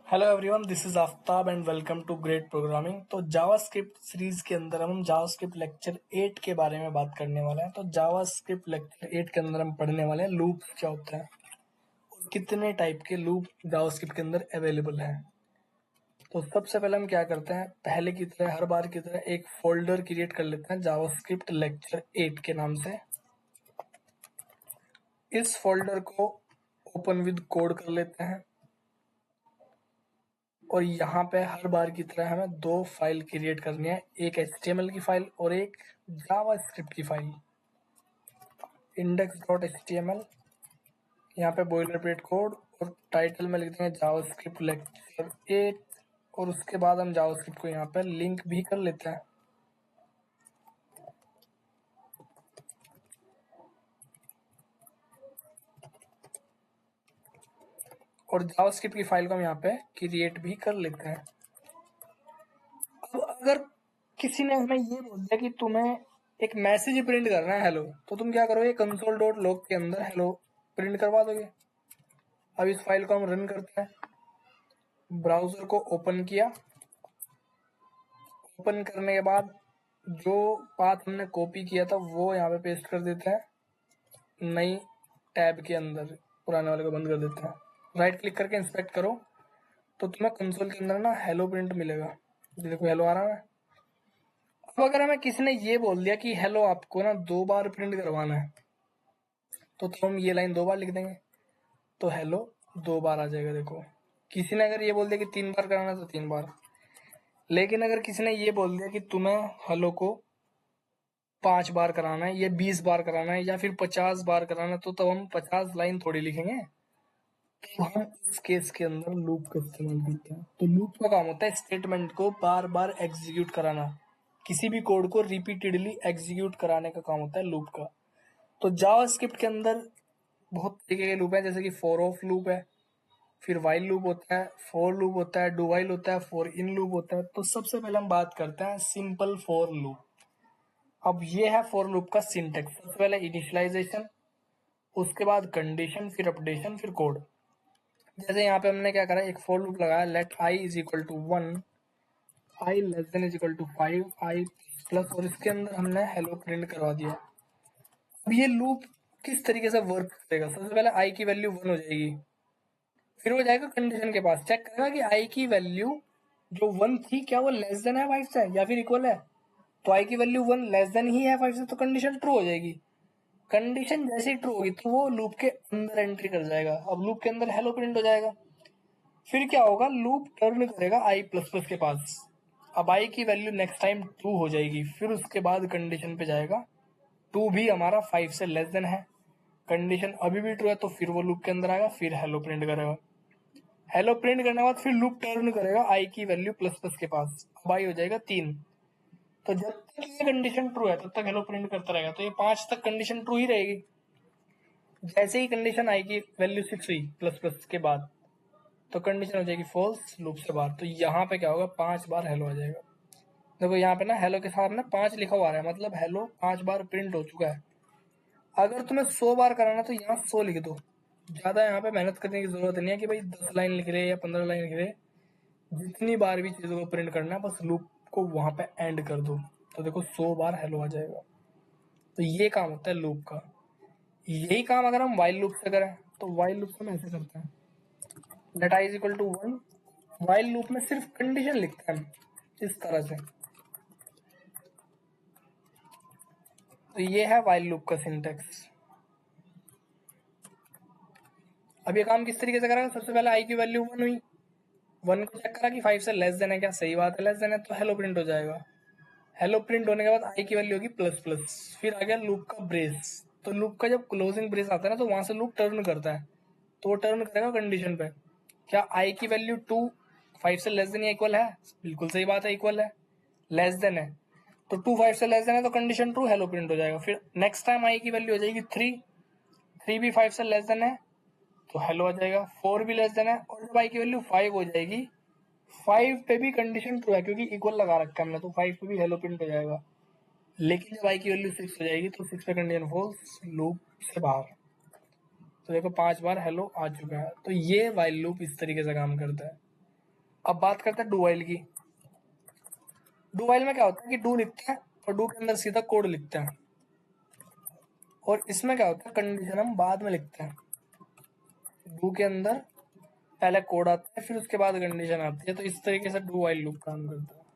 Hello everyone, this is Aftab and welcome to great programming. तो JavaScript series के अंदर हम जावास्क्रिप्ट लेक्चर 8 के बारे में बात करने वाले हैं। तो जावास्क्रिप्ट लेक्चर 8 के अंदर हम पढ़ने वाले हैं लूप क्या होता है और कितने टाइप के लूप जावास्क्रिप्ट के अंदर अवेलेबल हैं। तो सबसे पहले हम क्या करते हैं, पहले की तरह हर बार की तरह एक फोल्डर क्रिएट कर लेते हैं जावास्क्रिप्ट लेक्चर 8 के नाम से। इस फोल्डर को ओपन विद कोड कर लेते हैं और यहाँ पे हर बार की तरह हमें दो फाइल क्रिएट करनी है, एक HTML की फाइल और एक जावास्क्रिप्ट की फाइल। index.html, यहाँ पे बॉयलरप्लेट कोड और टाइटल में लिख देंगे जावास्क्रिप्ट लेक्चर 8 और उसके बाद हम जावास्क्रिप्ट को यहाँ पे लिंक भी कर लेते हैं। और जावास्क्रिप्ट की फाइल को हम यहाँ पे क्रिएट भी कर लेते हैं। अब अगर किसी ने हमें ये बोल दिया कि तुम्हें एक मैसेज प्रिंट करना है हेलो, तो तुम क्या करोगे, console.log के अंदर हेलो प्रिंट करवा दोगे। अब इस फाइल को हम रन करते हैं। ब्राउजर को ओपन किया, ओपन करने के बाद जो पाथ हमने कॉपी किया था वो यहाँ पे पेस्ट कर देते हैं नई टैब के अंदर, पुराने वाले को बंद कर देते हैं। राइट क्लिक करके इंस्पेक्ट करो तो तुम्हें कंसोल के अंदर ना हेलो प्रिंट मिलेगा। देखो हेलो आ रहा है। अब अगर हमें किसी ने ये बोल दिया कि हेलो आपको ना 2 बार प्रिंट करवाना है, तो हम ये लाइन 2 बार लिख देंगे तो हेलो 2 बार आ जाएगा। देखो किसी ने अगर ये बोल दिया कि 3 बार कराना है तो 3 बार। लेकिन अगर किसी ने ये बोल दिया कि तुम्हें हेलो को 5 बार कराना है या 20 बार कराना है या फिर 50 बार कराना है, तो तब हम 50 लाइन थोड़ी लिखेंगे। तो हम इस केस के अंदर लूप का इस्तेमाल करते हैं। तो लूप का काम होता है स्टेटमेंट को बार बार एग्जीक्यूट कराना, किसी भी कोड को रिपीटेडली एग्जीक्यूट कराने का काम होता है लूप का। तो जावास्क्रिप्ट के अंदर बहुत तरीके के लूप है, जैसे कि फॉर ऑफ लूप है, फिर वाइल लूप होता है, फॉर लूप होता है, डू वाइल होता है, फॉर इन लूप होता है। तो सबसे पहले हम बात करते हैं सिंपल फॉर लूप। अब ये है फॉर लूप का सिंटेक्स। सबसे पहले इनिशियलाइजेशन, उसके बाद कंडीशन, फिर अपडेशन, फिर कोड। जैसे यहाँ पे हमने क्या करा, एक फॉर लूप लगाया, let i is equal to 1, i less than is equal to 5, i plus, और इसके अंदर हमने हेलो प्रिंट करवा दिया। अब ये लूप किस तरीके से वर्क करेगा, सबसे पहले i की वैल्यू 1 हो जाएगी, फिर वो जाएगा कंडीशन के पास, चेक करेगा कि i की वैल्यू जो 1 थी क्या वो लेस देन है 5 से या फिर इक्वल है। तो i की वैल्यू 1 लेस देन ही है 5 से, तो कंडीशन ट्रू हो जाएगी। कंडीशन जैसे ही ट्रू होगी तो वो लूप के अंदर एंट्री कर जाएगा। अब लूप के अंदर हेलो प्रिंट हो जाएगा। फिर क्या होगा, लूप टर्न करेगा i प्लस प्लस के पास। अब i की वैल्यू नेक्स्ट टाइम 2 हो जाएगी, फिर उसके बाद कंडीशन पे जाएगा, 2 भी हमारा 5 से लेस देन है, कंडीशन अभी भी ट्रू है, तो फिर वो लूप के अंदर आएगा, फिर हेलो प्रिंट करेगा। हेलो प्रिंट करने के बाद फिर लूप टर्न करेगा i की वैल्यू प्लस प्लस के पास, अब i हो जाएगा 3। तो जब तक ये कंडीशन ट्रू है तब तक हेलो प्रिंट करता रहेगा, तो ये 5 तक कंडीशन ट्रू ही रहेगी। जैसे ही कंडीशन i की वैल्यू 6 हुई प्लस प्लस के बाद, तो कंडीशन हो जाएगी फॉल्स, लूप से बाहर। तो यहाँ पे क्या होगा, 5 बार हेलो आ जाएगा। देखो यहाँ पे ना हेलो के साथ ना 5 लिखा हुआ है, मतलब हेलो 5 बार प्रिंट हो चुका है। अगर तुम्हें 100 बार कराना तो यहाँ 100 लिख दो, ज्यादा यहाँ पे मेहनत करने की जरूरत नहीं है कि भाई 10 लाइन लिख रहे या 15 लाइन लिख रहे। जितनी बार भी चीजों को प्रिंट करना है बस लूप को वहां पे एंड कर दो, तो देखो 100 बार हेलो आ जाएगा। तो ये काम होता है लूप का। यही काम अगर हम वाइल लूप से करें तो वाइल लूप से हम ऐसे करते हैं, let i is equal to 1, while loop में सिर्फ कंडीशन लिखते हैं इस तरह से। तो ये है वाइल लूप का सिंटेक्स। अब ये काम किस तरीके से करेगा, सबसे पहले i की वैल्यू 1 हुई, 1 को चेक करा कि 5 से लेस देन है क्या, सही बात है लेस देन है, तो हेलो प्रिंट हो जाएगा। हेलो प्रिंट होने के बाद i की वैल्यू होगी प्लस प्लस, फिर आ गया लूप का ब्रेस। तो लूप का जब क्लोजिंग ब्रेस आता है ना तो वहां से लूप टर्न करता है, तो वो टर्न करेगा कंडीशन पे, क्या i की वैल्यू 2 5 से लेस देन या इक्वल है, बिल्कुल सही बात है इक्वल है, लेस देन है तो 2 5 से लेस देन है तो कंडीशन ट्रू, हेलो प्रिंट हो जाएगा। फिर नेक्स्ट टाइम i की वैल्यू हो जाएगी 3, 3 भी 5 से लेस देन है तो हेलो आ जाएगा, 4 भी लेस देन है, और जब i की वैल्यू 5 हो जाएगी, 5 पे भी कंडीशन ट्रू है क्योंकि इक्वल लगा रखा है हमने, तो 5 पे भी हेलो प्रिंट हो जाएगा। लेकिन जब i की वैल्यू 6 हो जाएगी तो 6 पे कंडीशन फॉल्स, लूप से बाहर। तो देखो 5 बार हेलो आ चुका है। तो ये वाइल लूप इस तरीके से काम करता है। अब बात करते हैं डू वाइल की। डू वाइल में क्या होता है कि डू लिखते हैं और डू के अंदर सीधा कोड लिखते हैं, और इसमें क्या होता है कंडीशन हम बाद में लिखते हैं। डू के अंदर पहले कोड आता है, फिर उसके बाद कंडीशन आती है। तो इस तरीके से डू वाइल लूप काम करता है।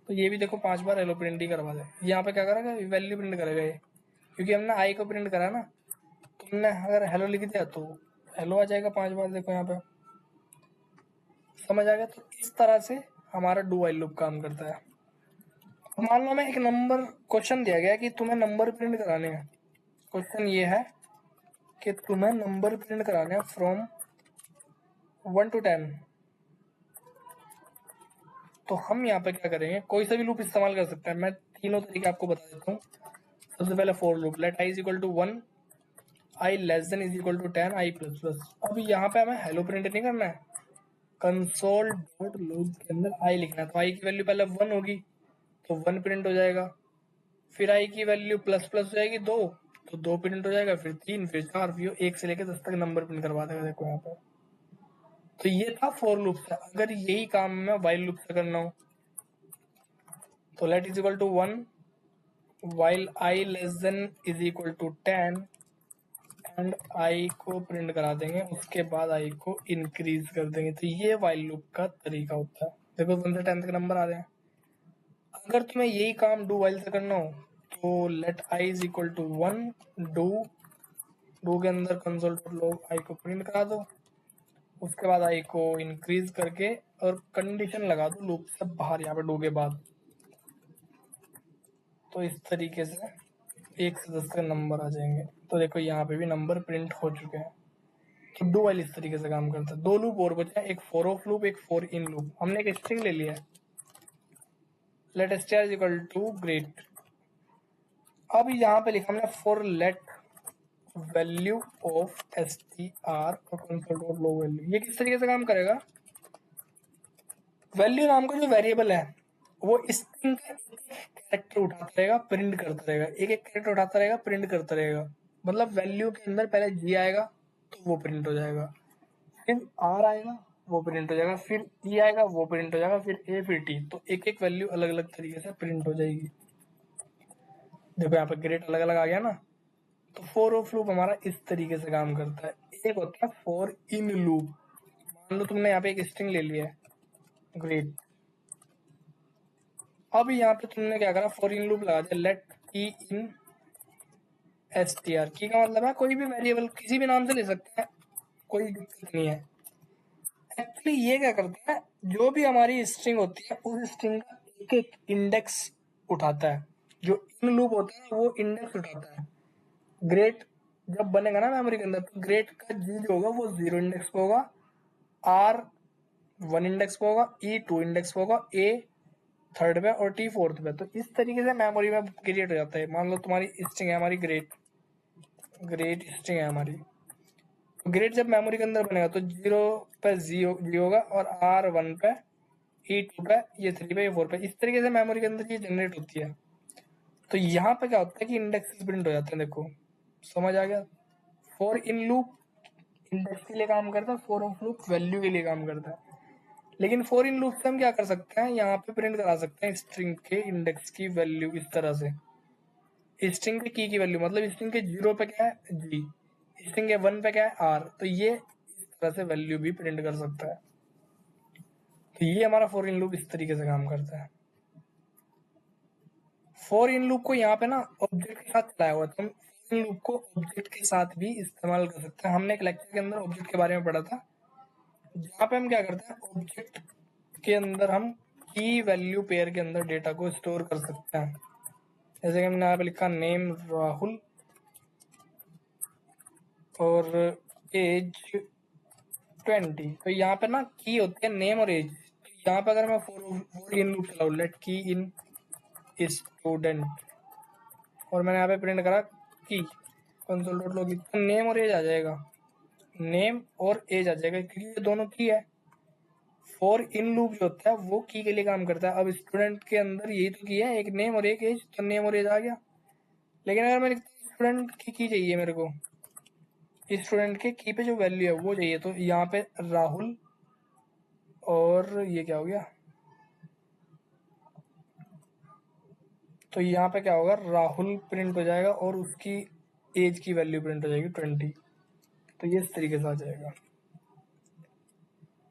तो ये भी देखो 5 बार हेलो प्रिंट ही करवा दे। यहाँ पे क्या करेगा, वैल्यू प्रिंट करेगा ये, क्योंकि हमने आई को प्रिंट करा ना। तुमने अगर हेलो लिख दिया तो हेलो आ जाएगा 5 बार। देखो यहाँ पे समझ आ गया। तो इस तरह से हमारा डू वाइल लूप काम करता है। मान लो मैं एक नंबर क्वेश्चन दिया गया कि तुम्हें नंबर प्रिंट कराने हैं। क्वेश्चन ये है कि तुम्हें नंबर प्रिंट कराने हैं फ्रॉम 1 to 10। तो हम यहाँ पे क्या करेंगे, कोई सा भी लूप इस्तेमाल कर सकते हैं। मैं तीनों तरीके आपको बता देता हूँ। सबसे पहले for loop, let I is equal to 1, I less than is equal to 10, I plus plus. अब यहाँ पे हमें हेलो प्रिंट नहीं करना है, कंसोल डॉट लॉग के अंदर आई लिखना है। तो आई की वैल्यू पहले 1 होगी तो 1 प्रिंट हो जाएगा, फिर आई की वैल्यू प्लस प्लस हो जाएगी 2 तो 2 प्रिंट हो जाएगा, फिर 3, फिर 4, फिर 1 से लेकर 10 तक नंबर प्रिंट करवा देगा। देखो यहाँ पे। तो ये था फॉर लूप से। अगर यही काम मैं वाइल लूप से करना हो तो let is equal to 1 while I less than is equal to 10 and I को प्रिंट करा देंगे, उसके बाद आई को इंक्रीज कर देंगे। तो ये वाइल लूप का तरीका होता है। देखो 1 से 10 तक नंबर आ रहे हैं। अगर तुम्हें यही काम डू वाइल से करना हो तो let I is equal to 1 do के अंदर कंसोल डॉट लॉग आई को प्रिंट करा दो, उसके बाद आई को इंक्रीज करके और कंडीशन लगा दो लूप से बाहर यहाँ पे डू के बाद। तो इस तरीके से 1 से 10 तक नंबर आ जाएंगे। तो देखो यहाँ पे भी नंबर प्रिंट हो चुके हैं। तो डू वाइल इस तरीके से काम करता है। 2 लूप और बचा है, एक फॉर ऑफ लूप, एक फॉर इन लूप। हमने एक स्ट्रिंग ले लिया है, let str is equal to great. अब यहाँ पे लिखा हमने for let value of str और कंसोल डॉट लॉग वैल्यू। ये किस तरीके से काम करेगा, वैल्यू नाम का जो वेरिएबल है वो स्ट्रिंग का कैरेक्टर उठाता रहेगा, प्रिंट करता रहेगा, एक एक कैरेक्टर उठाता रहेगा, प्रिंट करता रहेगा। मतलब वैल्यू के अंदर पहले जी आएगा तो वो प्रिंट हो जाएगा, फिर आर आएगा वो प्रिंट हो जाएगा, फिर ई आएगा वो प्रिंट हो जाएगा, फिर ए, फिर टी। तो एक एक वैल्यू अलग अलग तरीके से प्रिंट हो जाएगी। देखो यहाँ पे ग्रेड अलग अलग आ गया ना। तो फॉर ऑफ लूप हमारा इस तरीके से काम करता है। एक होता है फॉर इन लूप। मान लो तुमने यहाँ पे एक स्ट्रिंग ले लिया है ग्रेड। अब यहाँ पे तुमने क्या करा, फॉर इन लूप लगा दिया, लेट की इन str। की का मतलब है कोई भी वेरिएबल किसी भी नाम से ले सकते हैं, कोई दिक्कत नहीं है। एक्चुअली ये क्या करता है, जो भी हमारी स्ट्रिंग होती है उस स्ट्रिंग का एक एक इंडेक्स उठाता है। जो इन लूप होता है वो इंडेक्स उठाता है। ग्रेट जब बनेगा ना मेमोरी के अंदर, तो ग्रेट का जी जो होगा वो 0 इंडेक्स पे होगा, आर 1 इंडेक्स पे होगा, ई 2 इंडेक्स पे होगा, ए 3rd पे और टी 4th पे। तो इस तरीके से मेमोरी में क्रिएट हो जाता है। मान लो तुम्हारी स्ट्रिंग है हमारी ग्रेट, ग्रेट स्ट्रिंग है हमारी। ग्रेड जब मेमोरी के अंदर बनेगा तो 0 पे जी होगा, और आर 1 पे, ई 2 पे, ये 3 पे, ये 4 पे। इस तरीके से मेमोरी के अंदर ये जनरेट होती है। तो यहाँ पे क्या होता है कि इंडेक्स प्रिंट हो जाते हैं। देखो समझ आ गया। फॉर इन लूप इंडेक्स के लिए काम करता है, फॉर ऑफ लूप वैल्यू के लिए काम करता है। लेकिन फॉर इन लूप से हम क्या कर सकते हैं, यहाँ पे प्रिंट करा सकते हैं स्ट्रिंग के इंडेक्स की वैल्यू इस तरह से। स्ट्रिंग के की वैल्यू मतलब स्ट्रिंग के 0 पे क्या है जी, स्ट्रिंग के 1 पे क्या है आर। तो ये इस तरह से वैल्यू भी प्रिंट कर सकता है। तो ये हमारा फॉर इन लूप इस तरीके से काम करता है। फॉर इन लूप को यहाँ पे ना ऑब्जेक्ट के साथ चलाया हुआ, तो हम इन लूप को ऑब्जेक्ट के साथ भी इस्तेमाल कर सकते हैं। हमने एक लेक्चर के अंदर ऑब्जेक्ट के बारे में पढ़ा था, जहाँ पे हम क्या करते हैं, ऑब्जेक्ट के अंदर हम की वैल्यू पेयर के अंदर डेटा को स्टोर कर सकते हैं। जैसे कि हमने यहाँ पे लिखा नेम राहुल और एज 20। तो यहाँ पे ना की होती है नेम और एज। तो यहाँ पे अगर मैं फॉर इन लूप चलाऊँ, लेट की इन स्टूडेंट, और मैंने यहाँ पे प्रिंट करा की, कंसोल डॉट लॉग, नेम और एज आ जाएगा, नेम और एज आ जाएगा, क्योंकि ये दोनों की है। फॉर इन लूप जो होता है वो की के लिए काम करता है। अब स्टूडेंट के अंदर यही तो की है, एक नेम और एक एज, तो नेम और एज आ गया। लेकिन अगर मैं लिखता हूँ स्टूडेंट की चाहिए मेरे को, स्टूडेंट के की पे जो वैल्यू है वो चाहिए, तो यहाँ पे राहुल और ये क्या हो गया, तो यहाँ पे क्या होगा, राहुल प्रिंट हो जाएगा और उसकी एज की वैल्यू प्रिंट हो जाएगी 20। तो ये इस तरीके से आ जाएगा।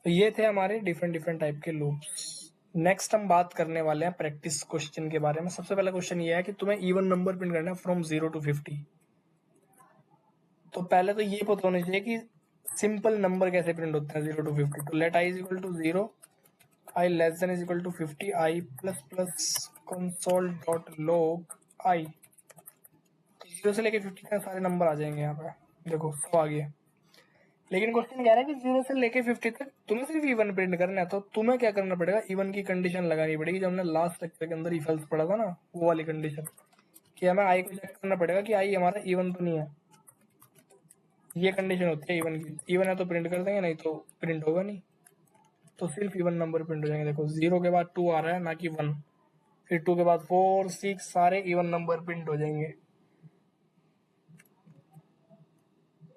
तो ये थे हमारे डिफरेंट डिफरेंट टाइप के लूप्स। नेक्स्ट हम बात करने वाले हैं प्रैक्टिस क्वेश्चन के बारे में। सबसे पहला क्वेश्चन ये है कि तुम्हें इवन नंबर प्रिंट करना है फ्रॉम 0 to 50। तो पहले तो ये पता होना चाहिए कि सिंपल नंबर कैसे प्रिंट होता है 0 to 50। तो let i is equal to 0, i less than is equal to 50, i plus plus console dot log i। तो 0 से लेके 50 तक सारे नंबर आ जाएंगे यहाँ पे, देखो सब आ गए। लेकिन क्वेश्चन कह रहा है कि 0 से लेके 50 तक तुम्हें सिर्फ इवन प्रिंट करना है। तो तुम्हें क्या करना पड़ेगा, इवन की कंडीशन लगानी पड़ेगी, जो हमने लास्ट लेक्चर के अंदर इफ एल्स पढ़ा था ना, वो वाली कंडीशन, कि हमें आई को चेक करना पड़ेगा कि आई हमारा इवन तो नहीं है। ये कंडीशन होती है इवन की। इवन है तो प्रिंट कर देंगे, नहीं तो प्रिंट होगा नहीं। तो सिर्फ इवन नंबर प्रिंट हो जाएंगे। देखो 0 के बाद 2 आ रहा है, ना कि 1। फिर 2 के बाद 4, 6 सारे इवन नंबर प्रिंट हो जाएंगे।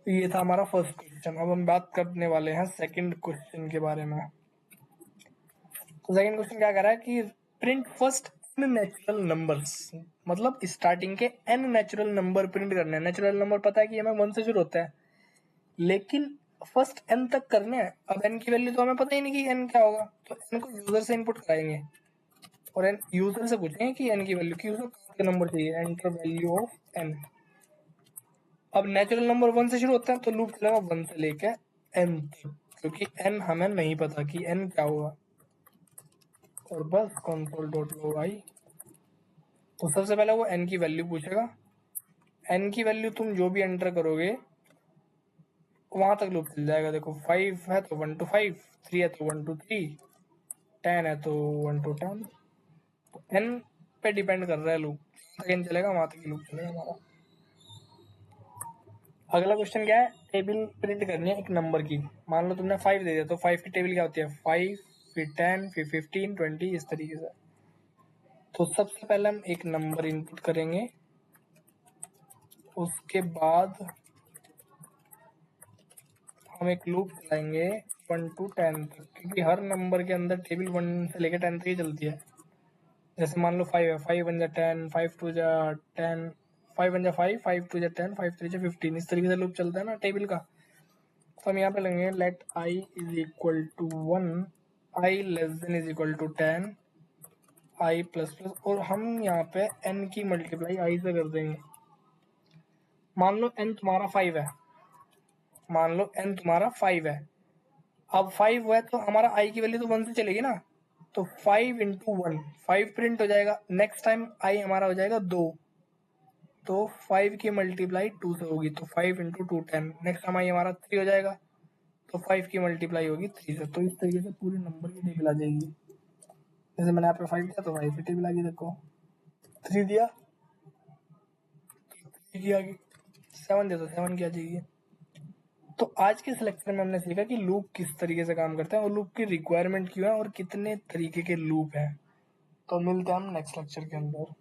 तो ये था हमारा फर्स्ट क्वेश्चन। अब हम बात करने वाले हैं सेकंड क्वेश्चन के बारे में। तो सेकंड क्वेश्चन क्या कह रहा है कि print first n natural numbers, मतलब स्टार्टिंग के n नेचुरल नंबर प्रिंट करने हैं। नेचुरल नंबर पता है कि हमें 1 से शुरू होता है, लेकिन फर्स्ट n तक करने हैं। अब n की वैल्यू तो हमें पता ही नहीं कि n क्या होगा, तो n को यूजर से इनपुट कराएंगे और n यूजर से पूछेंगे कि n की वैल्यू, की यूजर का नंबर चाहिए, एंटर वैल्यू ऑफ n। अब नेचुरल नंबर 1 से शुरू होता है, तो लूप चलेगा 1 से लेकर n तक, क्योंकि n हमें नहीं पता कि n क्या होगा। और बस कंसोल डॉट लॉग आई। तो सबसे पहले वो n की वैल्यू पूछेगा। n की वैल्यू तुम जो भी एंटर करोगे वहां तक लूप चल जाएगा। देखो 5 है तो 1 to 5, 3 है तो 1 to 3, 10 है तो 1 to 10। तो n पे डिपेंड कर रहा है लूप, जहां तक n चलेगा वहां तक लूप चलेगा हमारा। अगला क्वेश्चन क्या है, टेबल प्रिंट करनी है एक नंबर की। मान लो तुमने 5 दे दिया, तो 5 की टेबल क्या होती है, 5 फिर 10 फिर 15 20 इस तरीके से। तो सबसे पहले हम एक नंबर इनपुट करेंगे, उसके बाद हम एक लूप चलाएंगे 1 to 10 तक, क्योंकि हर नंबर के अंदर टेबल 1 से लेकर 10 तक ही चलती है। जैसे मान लो 5 है, 5 1 जा 10, 5 2 जा 10, 5 1 जा 5, 5 2 जा 10, 5 3 जा 15, इस तरीके से लूप चलता है ना टेबल का। तो हम यहाँ पे लेंगे let I is equal to 1, I less than is equal to 10, I plus plus, और हम यहाँ पे n की मल्टीप्लाई आई से कर देंगे। मान लो n तुम्हारा 5 है, मान लो n तुम्हारा 5 है। अब 5 हुआ है तो हमारा i की वैल्यू तो 1 से चलेगी ना, तो 5 इंटू 1 5 प्रिंट हो जाएगा। नेक्स्ट टाइम i हमारा हो जाएगा 2, तो 5 की मल्टीप्लाई 2 से होगी, तो 5 इंटू 2 10। नेक्स्ट टाइम i हमारा 3 हो जाएगा, तो 5 की मल्टीप्लाई होगी 3 से। तो इस तरीके से पूरे नंबर की टेबल आ जाएगी। जैसे मैंने यहाँ पे 5 दिया तो 5 की टेबल आ गई, देखो 3 दिया 3 की आ गई, 7 दिया तो 7 की आ जाएगी। तो आज के इस लेक्चर में हमने सीखा कि लूप किस तरीके से काम करते हैं और लूप की रिक्वायरमेंट क्यों है और कितने तरीके के लूप हैं। तो मिलते हैं हम नेक्स्ट लेक्चर के अंदर।